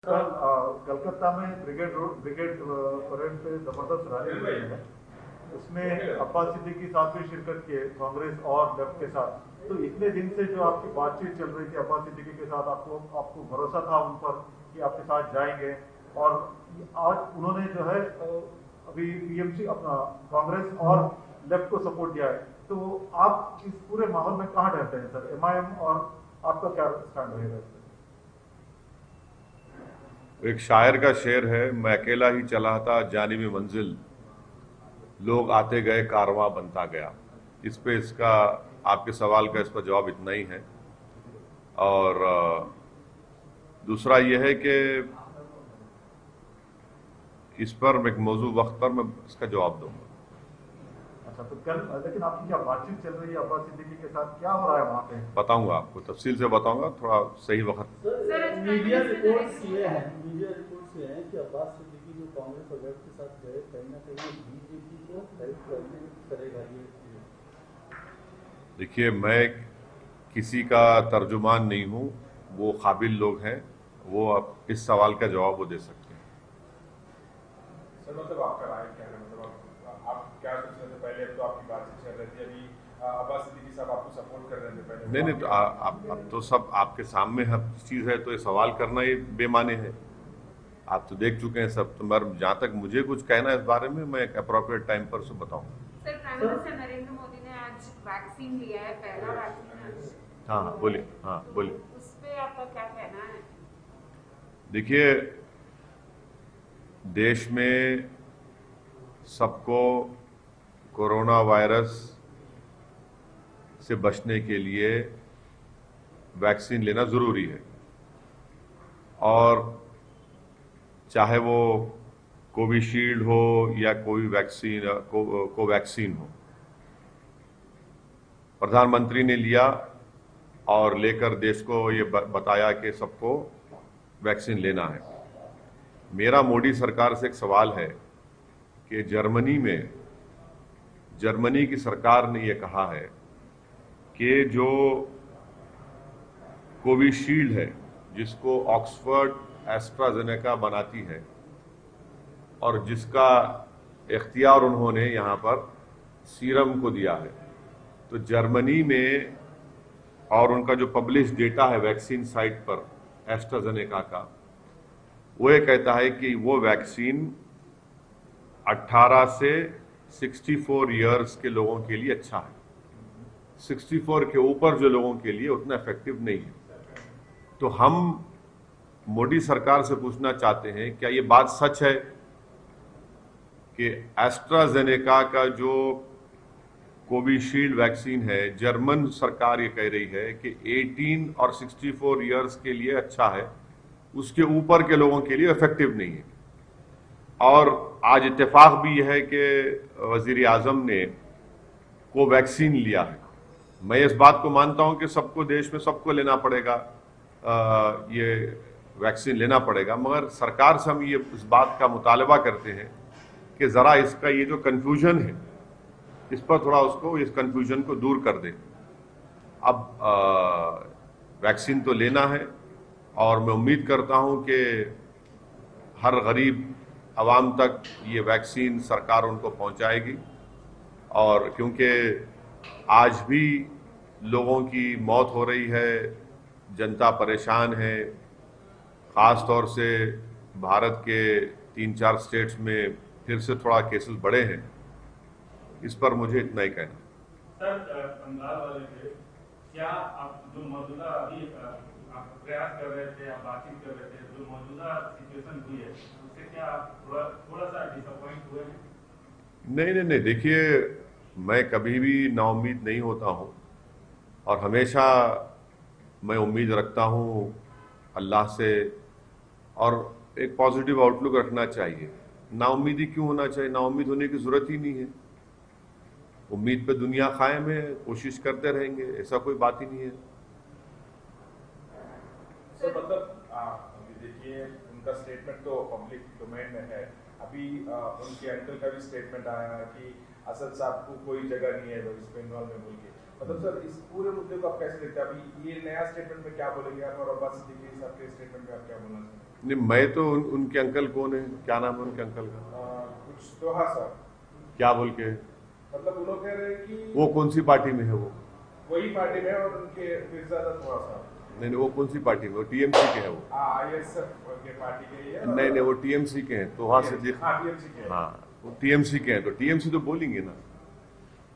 कल कलकत्ता में brigade parade पे जबरदस्त रैली हुई है। उसमें अब्बास सिद्दीकी साथ भी शिरकत किए, कांग्रेस और लेफ्ट के साथ। तो इतने दिन से जो आपकी बातचीत चल रही थी अब्बास सिद्दीकी के साथ, आपको भरोसा था उन पर कि आपके साथ जाएंगे, और आज उन्होंने जो है अभी पीएमसी अपना कांग्रेस और लेफ्ट को सपोर्ट दिया है। तो आप इस पूरे माहौल में कहाँ रहते हैं सर? एमआईएम और आपका क्या स्टैंड रहेगा इस पर? एक शायर का शेर है, मैं अकेला ही चला था जानिब मंजिल, लोग आते गए कारवां बनता गया। इस पे इसका आपके सवाल का इस पर जवाब इतना ही है। और दूसरा यह है कि इस पर एक मौजू वक्त पर मैं इसका जवाब दूंगा। अच्छा, तो कल लेकिन आपकी क्या बातचीत चल रही है अब्बास सिद्दीकी के साथ? क्या हो रहा है वहाँ पे? बताऊंगा आपको, तफसील से बताऊंगा थोड़ा सही वक्त। मीडिया रिपोर्ट्स ये हैं कि अब्बास सिद्दीकी जो कांग्रेस और लेफ्ट के साथ गए, कहीं ना कहीं बीजेपी को हेल्प करेगा ये। देखिए, मैं किसी का तर्जुमान नहीं हूं, वो काबिल लोग हैं, वो अब इस सवाल का जवाब वो दे सकते हैं। सर, मतलब आपका राय क्या है? मतलब आप क्या सोच रहे थे पहले? तो आपकी बातचीत चल रही थी, अभी अब्बास सिद्दीकी साहब आपको सपोर्ट कर रहे थे पहले। नहीं, तो अब तो सब आपके सामने हर चीज है, तो ये सवाल करना ये बेमाने है। आप तो देख चुके हैं सब। तो जहां तक मुझे कुछ कहना है इस बारे में, मैं एक अप्रोप्रिएट टाइम पर से बताऊंगा। Sir, prime minister Narendra Modi ने आज वैक्सीन लिया है, पहला वैक्सीन। हाँ बोलिए। हाँ बोलिए। उस पे आपका क्या कहना है? देखिए, देश में सबको कोरोना वायरस से बचने के लिए वैक्सीन लेना जरूरी है, और चाहे वो कोविशील्ड हो या कोई वैक्सीन कोवैक्सीन हो। प्रधानमंत्री ने लिया और लेकर देश को ये बताया कि सबको वैक्सीन लेना है। मेरा मोदी सरकार से एक सवाल है कि जर्मनी की सरकार ने ये कहा है कि जो कोविशील्ड है, जिसको ऑक्सफोर्ड एस्ट्राजेनेका बनाती है और जिसका इख्तियार उन्होंने यहाँ पर सीरम को दिया है, तो जर्मनी में और उनका जो पब्लिश डेटा है वैक्सीन साइट पर एस्ट्राजेनेका का, वो ये कहता है कि वो वैक्सीन 18 से 64 इयर्स के लोगों के लिए अच्छा है। 64 के ऊपर जो लोगों के लिए उतना इफेक्टिव नहीं है। तो हम मोदी सरकार से पूछना चाहते हैं, क्या ये बात सच है कि एस्ट्राजेनेका का जो कोविशील्ड वैक्सीन है, जर्मन सरकार ये कह रही है कि 18 और 64 इयर्स के लिए अच्छा है, उसके ऊपर के लोगों के लिए इफेक्टिव नहीं है। और आज इत्तेफाक भी यह है कि वजीर आजम ने कोवैक्सीन लिया है। मैं इस बात को मानता हूं कि सबको, देश में सबको लेना पड़ेगा, ये वैक्सीन लेना पड़ेगा, मगर सरकार से हम ये इस बात का मुतालबा करते हैं कि ज़रा इसका ये जो कन्फ्यूजन है, इस पर थोड़ा उसको, इस कन्फ्यूजन को दूर कर दें। अब वैक्सीन तो लेना है, और मैं उम्मीद करता हूं कि हर गरीब आवाम तक ये वैक्सीन सरकार उनको पहुंचाएगी। और क्योंकि आज भी लोगों की मौत हो रही है, जनता परेशान है, ख़ास तौर से भारत के 3-4 स्टेट्स में फिर से थोड़ा केसेस बढ़े हैं। इस पर मुझे इतना ही कहना। सर, बंगाल वाले थे, क्या आप जो मौजूदा अभी आप प्रयास कर रहे थे, आप बातचीत कर रहे थे, जो मौजूदा सिचुएशन हुई है, उससे क्या आप थोड़ा सा डिसअपॉइंट हुए हैं? नहीं, देखिए, मैं कभी भी नाउम्मीद नहीं होता हूं, और हमेशा मैं उम्मीद रखता हूं अल्लाह से, और एक पॉजिटिव आउटलुक रखना चाहिए। नाउम्मीदी क्यों होना चाहिए? नाउम्मीद होने की जरूरत ही नहीं है। उम्मीद पे दुनिया कायम है, कोशिश करते रहेंगे, ऐसा कोई बात ही नहीं है। सर, मतलब देखिए, उनका स्टेटमेंट तो पब्लिक डोमेन में है। अभी उनके अंकल का भी स्टेटमेंट आया कि असद साहब को कोई जगह नहीं है वेस्ट बंगाल में बोल के। मतलब सर इस पूरे मुद्दे को आप कैसे देखते हैं? अभी ये नया स्टेटमेंट में क्या बोलेंगे आप, और अब्बास सिद्दीकी साहब के स्टेटमेंट में आप क्या बोलना चाहेंगे? नहीं, मैं तो उनके अंकल कौन है, क्या नाम है उनके अंकल का? कुछ दोहा साहब, क्या बोल के? मतलब वो लोग कह रहे हैं कि वो कौन सी पार्टी में है? वो वही पार्टी में, और उनके मिर्जादा दोहा साहब। नहीं, वो कौन सी पार्टी में? वो टीएमसी के है वो। ISF के पार्टी के ही है। नहीं, वो टीएमसी के हैं। तो सिद्दीक, TMC के हैं। हाँ, वो टीएमसी के हैं, तो टीएमसी तो बोलेंगे ना।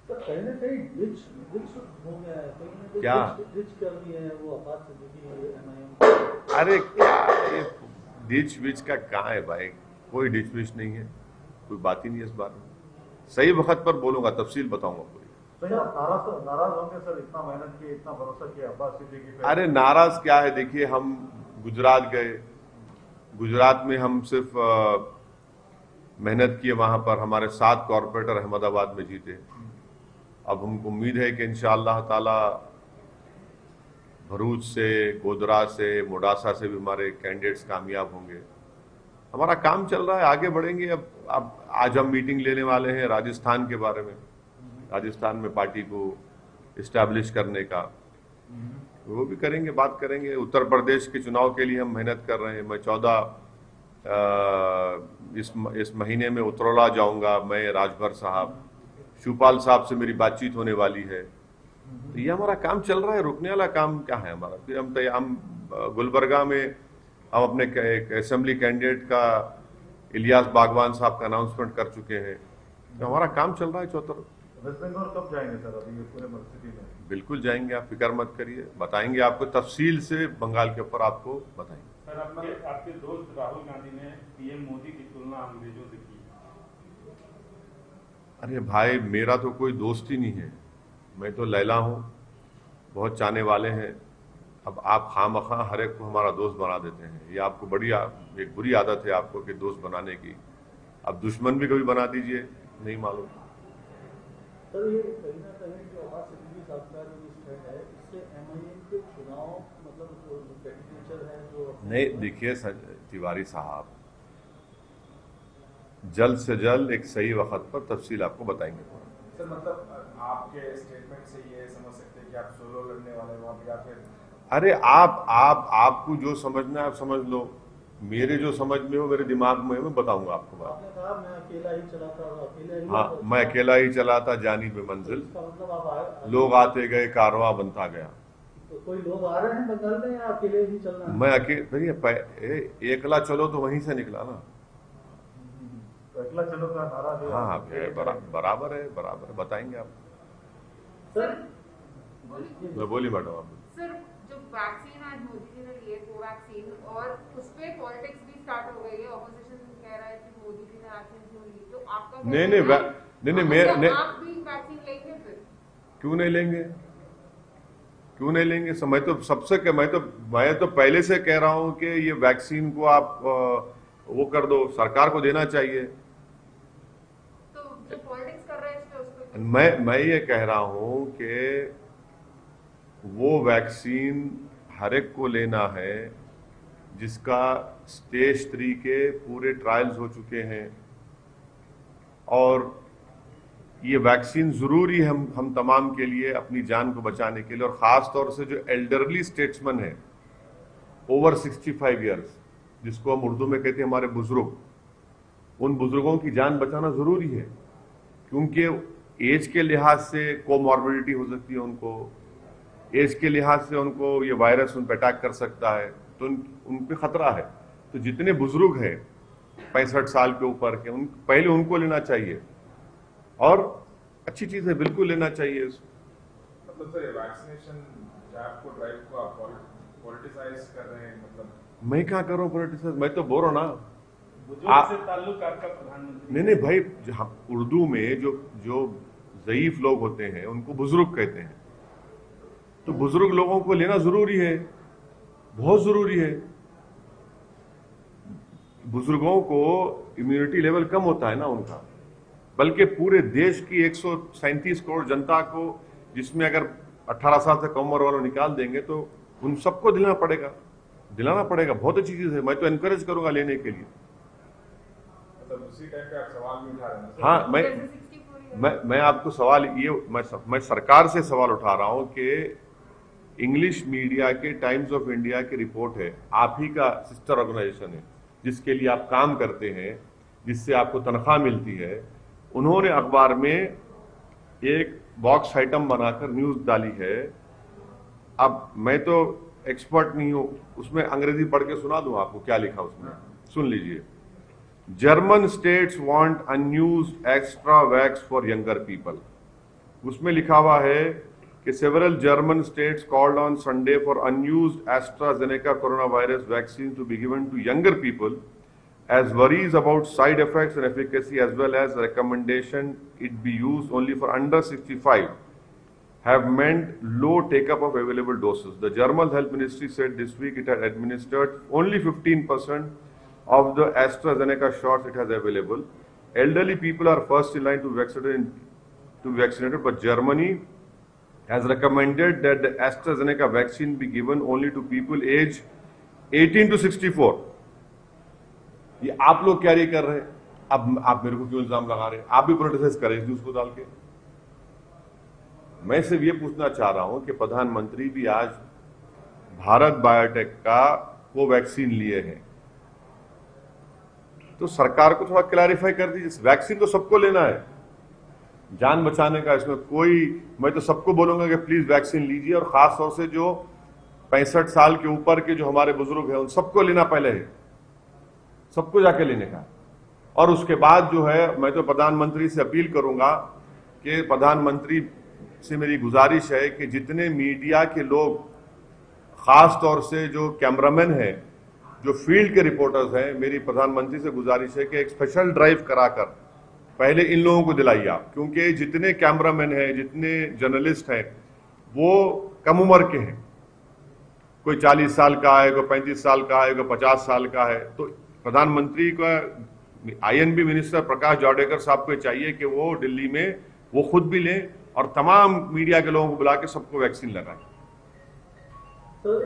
तो कहीं ना कहीं डिच हो गया है, कहीं ना कहीं क्या? डिच कर रही है वो अब्बास सिद्दीकी MIM। अरे क्या ये डिच विच का कहाँ है भाई? कोई डिच विच नहीं है, कोई बात ही नहीं है इस बारे में। सही वक्त पर बोलूंगा, तफसील बताऊंगा पूरी। सही, आप नाराज होंगे सर? इतना मेहनत किए, इतना भरोसा किया अब्बास सिद्दीकी पे। अरे नाराज क्या है, देखिए हम गुजरात गए, गुजरात में हम सिर्फ मेहनत किए, वहां पर हमारे 7 कॉरपोरेटर अहमदाबाद में जीते। अब हमको उम्मीद है कि इंशाअल्लाह ताला भरूच से, गोधरा से, मोडासा से भी हमारे कैंडिडेट्स कामयाब होंगे। हमारा काम चल रहा है, आगे बढ़ेंगे। अब आज हम मीटिंग लेने वाले हैं राजस्थान के बारे में, राजस्थान में पार्टी को इस्टेब्लिश करने का, वो भी करेंगे, बात करेंगे। उत्तर प्रदेश के चुनाव के लिए हम मेहनत कर रहे हैं। मैं 14 इस महीने में उतरौला जाऊंगा। मैं, राजभर साहब, शिवपाल साहब से मेरी बातचीत होने वाली है। तो ये हमारा काम चल रहा है, रुकने वाला काम क्या है हमारा? फिर हम गुलबर्गा में हम अपने एक असेंबली कैंडिडेट का, इलियास बागवान साहब का अनाउंसमेंट कर चुके हैं। तो हमारा काम चल रहा है। चौथर वेस्ट बंगाल कब जाएंगे सर? अभी ये पूरे परिस्थिति में बिल्कुल जाएंगे, आप फिक्र मत करिए, बताएंगे आपको तफसील से, बंगाल के ऊपर आपको बताएंगे। सर, आपके दोस्त राहुल गांधी ने पीएम मोदी की तुलना अंग्रेजों से की। अरे भाई, मेरा तो कोई दोस्त ही नहीं है, मैं तो लैला हूँ, बहुत चाहने वाले हैं। अब आप खामखा हर एक को हमारा दोस्त बना देते हैं, ये आपको एक बुरी आदत है आपको कि दोस्त बनाने की। अब दुश्मन भी कभी बना दीजिए, नहीं मालूम। सर ये कहीं ना कहीं जो अब्बास सिद्दीकी साहब का जो स्टैंड है, इससे MIM के चुनाव मतलब जो कैंडिडेचर है जो नहीं, देखिए तिवारी साहब, जल्द से जल्द एक सही वक्त पर तफसील आपको बताएंगे। सर मतलब आपके स्टेटमेंट से ये समझ सकते हैं कि आप सोलो लड़ने वाले हैं वहाँ पे, या फिर? अरे आपको जो समझना है आप समझ लो, मेरे जो समझ में हो, मेरे दिमाग में है, मैं बताऊंगा आपको बात। आपने कहा मैं अकेला ही चला था, अकेले ही हाँ, मैं अकेला ही चला था जानिब मंजिल, इसका मतलब आप आए, लोग आते गए, कारवां बनता गया। तो कोई लोग आ रहे हैं बंगाल में या अकेले ही चलना है? मैं भैया एकला चलो तो वहीं से निकला ना। तो अगला चलो का नारा दिया। हाँ, बराबर है, बताएंगे आप। सर बोली मैडम आप। सर, जो वैक्सीन आज मोदी जी ने लिए, कोवैक्सीन, और उस पे पॉलिटिक्स भी स्टार्ट हो गई है। ऑपोजिशन कह रहा है कि मोदी जी ने वैक्सीन क्यों ली, तो आपका नहीं, आप भी वैक्सीन लेंगे फिर? क्यों नहीं लेंगे? मैं तो पहले से कह रहा हूं कि ये वैक्सीन को आप वो कर दो, सरकार को देना चाहिए। तो जो पॉलिटिक्स कर रहे हैं इस पे, उस पे मैं ये कह रहा हूं कि वो वैक्सीन हर एक को लेना है जिसका स्टेज 3 के पूरे ट्रायल्स हो चुके हैं, और ये वैक्सीन जरूरी है हम तमाम के लिए, अपनी जान को बचाने के लिए, और खास तौर से जो एल्डरली स्टेट्समैन है ओवर 65 ईयर्स, जिसको हम उर्दू में कहते हैं हमारे बुजुर्ग, उन बुजुर्गों की जान बचाना जरूरी है, क्योंकि एज के लिहाज से कोमॉर्बिडिटी हो सकती है उनको, एज के लिहाज से उनको ये वायरस उन पर अटैक कर सकता है, तो उन पे खतरा है। तो जितने बुजुर्ग हैं 65 साल के ऊपर के, पहले उनको लेना चाहिए, और अच्छी चीज है, बिल्कुल लेना चाहिए इसको। मतलब सर वैक्सीनेशन को ड्राइव को आप पॉलिटिसाइज कर रहे हैं, मतलब? मैं क्या कर रहा हूँ पॉलिटिसाइज? मैं तो बोल रहा हूँ ना, बुजुर्ग से ताल्लुक आपका प्रधानमंत्री। नहीं भाई, उर्दू में जो ज़ईफ लोग होते हैं उनको बुजुर्ग कहते हैं, तो बुजुर्ग लोगों को लेना जरूरी है, बहुत जरूरी है। बुजुर्गों को इम्यूनिटी लेवल कम होता है ना उनका, बल्कि पूरे देश की 137 करोड़ जनता को, जिसमें अगर 18 साल से कम उम्र वालों निकाल देंगे तो उन सबको दिलाना पड़ेगा। बहुत अच्छी चीज है, मैं तो एनकरेज करूंगा लेने के लिए। मतलब उसी टाइप का आप सवाल भी उठा रहे हैं? हाँ, मैं जैसे 64 मैं आपको सवाल ये मैं सरकार से सवाल उठा रहा हूं कि इंग्लिश मीडिया के टाइम्स ऑफ इंडिया की रिपोर्ट है, आप ही का सिस्टर ऑर्गेनाइजेशन है, जिसके लिए आप काम करते हैं, जिससे आपको तनख्वाह मिलती है, उन्होंने अखबार में एक बॉक्स आइटम बनाकर न्यूज डाली है। अब मैं तो एक्सपर्ट नहीं हूं, उसमें अंग्रेजी पढ़ के सुना दूं आपको क्या लिखा उसमें, सुन लीजिए। German states want unused extra wax for younger people. उसमें लिखा हुआ है कि several German states called on Sunday for unused AstraZeneca coronavirus vaccine to be given to younger people, as worries about side effects and efficacy, as well as recommendation it be used only for under 65, have meant low take-up of available doses. The German Health Ministry said this week it had administered only 15% of the AstraZeneca shots it has available. Elderly people are first in line to be vaccinated, but Germany has recommended that the AstraZeneca vaccine be given only to people aged 18 to 64. ये आप लोग क्या कर रहे हैं? अब आप मेरे को क्यों इल्जाम लगा रहे हैं? आप भी प्रोटेस्ट करें इस न्यूज को डाल के। मैं सिर्फ ये पूछना चाह रहा हूं कि प्रधानमंत्री भी आज भारत बायोटेक का कोवैक्सीन लिए हैं, तो सरकार को थोड़ा क्लैरिफाई कर दीजिए। वैक्सीन तो सबको लेना है, जान बचाने का, इसमें कोई, मैं तो सबको बोलूंगा कि प्लीज वैक्सीन लीजिए, और खास तौर से जो 65 साल के ऊपर के जो हमारे बुजुर्ग हैं उन सबको लेना पहले है, सबको जाके लेने का। और उसके बाद जो है, मैं तो प्रधानमंत्री से अपील करूंगा कि प्रधानमंत्री से मेरी गुजारिश है कि जितने मीडिया के लोग, खास तौर से जो कैमरामैन हैं, जो फील्ड के रिपोर्टर्स हैं, मेरी प्रधानमंत्री से गुजारिश है कि एक स्पेशल ड्राइव कराकर पहले इन लोगों को दिलाइए आप, क्योंकि जितने कैमरामैन हैं, जितने जर्नलिस्ट हैं, वो कम उम्र के हैं। कोई 40 साल का है, कोई 35 साल का है, कोई 50 साल का है। तो प्रधानमंत्री का आईएनबी मिनिस्टर प्रकाश जावड़ेकर साहब को चाहिए कि वो दिल्ली में वो खुद भी लें और तमाम मीडिया के लोगों को बुला के सबको वैक्सीन लगाएं। सर,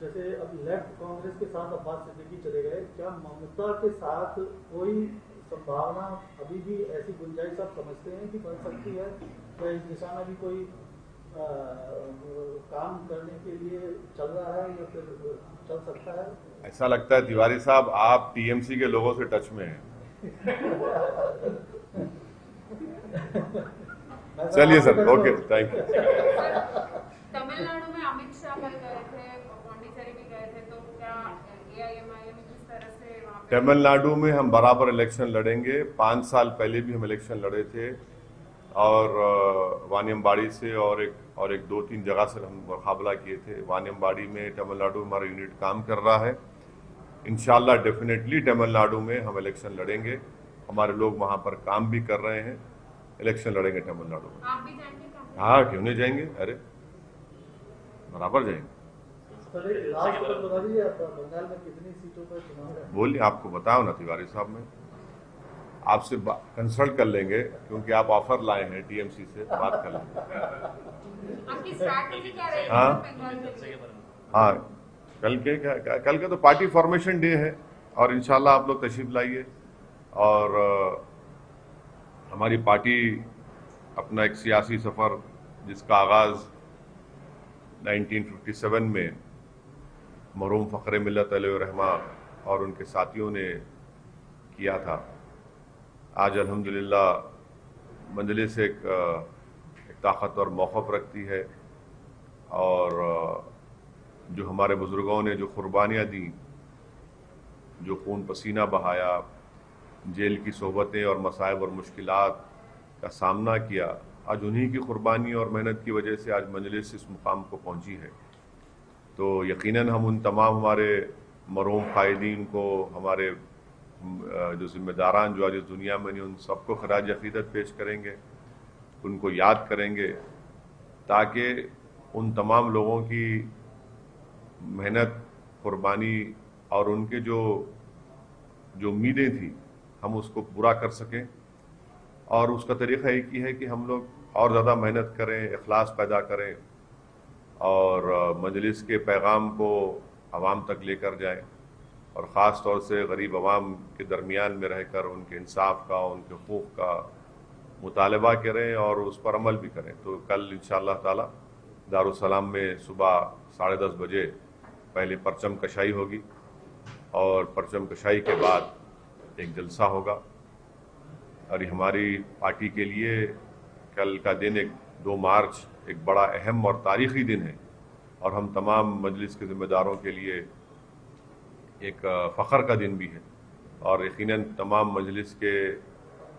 जैसे अब लेफ्ट कांग्रेस के साथ अब्बास सिद्दीकी चले गए, क्या ममता के साथ कोई संभावना अभी भी ऐसी गुंजाइश आप समझते हैं कि बन सकती है? क्या इस दिशा में भी कोई काम करने के लिए चल रहा है या फिर चल सकता है? ऐसा लगता है तिवारी साहब आप टीएमसी के लोगों से टच में हैं। चलिए sir, okay, thank you. Tamil Nadu में अमित शाह कल गए थे, पौंडीचेरी भी गए थे, तो क्या एआईएमआईएम किस तरह से वहां पे? तमिलनाडु में हम बराबर इलेक्शन लड़ेंगे। 5 साल पहले भी हम इलेक्शन लड़े थे, और वानियमबाड़ी से और एक 2-3 जगह से हम मुकाबला किए थे। वानियमबाड़ी में तमिलनाडु में हमारा यूनिट काम कर रहा है। इंशाल्लाह डेफिनेटली तमिलनाडु में हम इलेक्शन लड़ेंगे। हमारे लोग वहां पर काम भी कर रहे हैं, इलेक्शन लड़ेंगे तमिलनाडु में। आप भी जाएंगे क्या? हाँ, क्यों नहीं जाएंगे, अरे बराबर जाएंगे। बंगाल में कितनी सीटों पर चुनाव है? बोलिए, आपको बताओ ना तिवारी साहब, में आपसे कंसल्ट कर लेंगे, क्योंकि आप ऑफर लाए हैं टीएमसी से, बात कर लेंगे। आपकी स्ट्रैटेजी क्या रहेगी हाँ? बंगाल के लिए? हाँ, कल के तो पार्टी फॉर्मेशन डे है, और इंशाल्लाह आप लोग तशरीफ लाइए। और हमारी पार्टी अपना एक सियासी सफ़र, जिसका आगाज़ 1957 में मरहूम फ़ख्र मिल्लत अलैहिर्रहमा और उनके साथियों ने किया था, आज अल्हम्दुलिल्लाह मजलिस एक ताकतवर मौक़िफ़ रखती है। और जो हमारे बुज़ुर्गों ने जो कुर्बानियाँ दी, जो खून पसीना बहाया, जेल की सोहबतें और मसाइब और मुश्किलात का सामना किया, आज उन्हीं की कुर्बानी और मेहनत की वजह से आज मजलिस इस मुकाम को पहुंची है। तो यकीनन हम उन तमाम हमारे मरहूम क़ायदीन को, हमारे जो ज़िम्मेदारान जो आज इस दुनिया में नहीं, उन सबको खराज अक़ीदत पेश करेंगे, उनको याद करेंगे, ताकि उन तमाम लोगों की मेहनत, कुर्बानी और उनके जो उम्मीदें थी, हम उसको पूरा कर सकें। और उसका तरीक़ा एक ही है कि हम लोग और ज़्यादा मेहनत करें, इखलास पैदा करें, और मजलिस के पैगाम को आवाम तक लेकर जाएं, और ख़ास तौर से गरीब आवाम के दरमियान में रहकर उनके इंसाफ का, उनके हकूक़ का मुतालबा करें और उस पर अमल भी करें। तो कल इंशाअल्लाह ताला दारुस्सलाम में सुबह 10:30 बजे पहले परचम कशाई होगी और परचम कशाई के बाद एक जलसा होगा। और हमारी पार्टी के लिए कल का दिन 2 मार्च एक बड़ा अहम और तारीख़ी दिन है और हम तमाम मजलिस के ज़िम्मेदारों के लिए एक फ़ख्र का दिन भी है। और यकीनन तमाम मजलिस के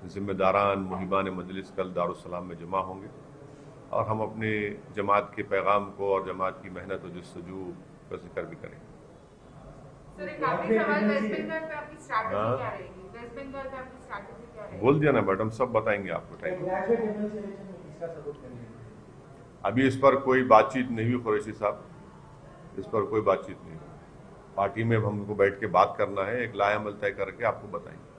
ज़िम्मेदारान मुहिबान मजलिस कल दारुस्सलाम में जमा होंगे और हम अपने जमात के पैगाम को और जमात की मेहनत और जस्तजू का जिक्र भी करेंगे। सर, एक आखिरी सवाल, वेस्ट बंगाल पे आपकी स्ट्रैटेजी क्या रहेगी? वेस्ट बंगाल पे आपकी स्ट्रैटेजी क्या रहेगी? बोल दिया ना मैडम, सब बताएंगे आपको टाइम। अभी इस पर कोई बातचीत नहीं हुई कुरैशी साहब, इस पर कोई बातचीत नहीं। पार्टी में हमको बैठ के बात करना है, एक लाएअमल तय करके आपको बताएंगे।